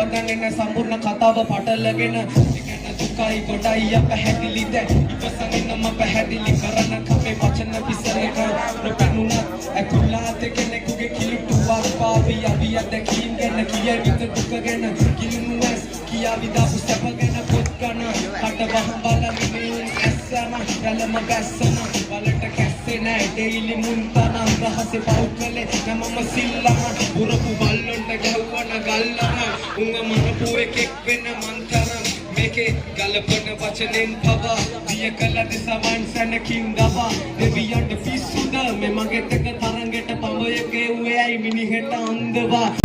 ගන්නේ නැ සම්පූර්ණ කතාව පටලගෙන දුකයි ගොඩයි අපහැදිලි දැන් ඉවසගෙන මම පැහැදිලි කරන කපේ වචන විසරේක නොපෙනුනත් ඇතුළත කෙනෙකුගේ කිලුටුවක් පාවි අවිය දැකීම් ගැන කියයි විත දුක ගැන කිලුණු ඇස් කියාවි දාපු සැප ගැන පොත් ගන්න හට වහම් බලමින් ඇස්සම රැළම ගැස්සන වලට කැස්සේ නෑ ඩේලි මුන්තන රහසේ පව් කලේ නමම සිල්ලම පුරපු බල්ලොන්ට ගැහුවන ගල්ලම උංග මනපු එකෙක් වෙන මන්තරම් මේකේ ගලපන වචනෙන් පවා දිය කළ දෙසවන් සැනකින් දවා දෙවියන්ට පිස්සුද මේ මගෙත් එක තරංගෙට පඹය ගෙව්වේ ඇයි මිනිහෙට අන්දවා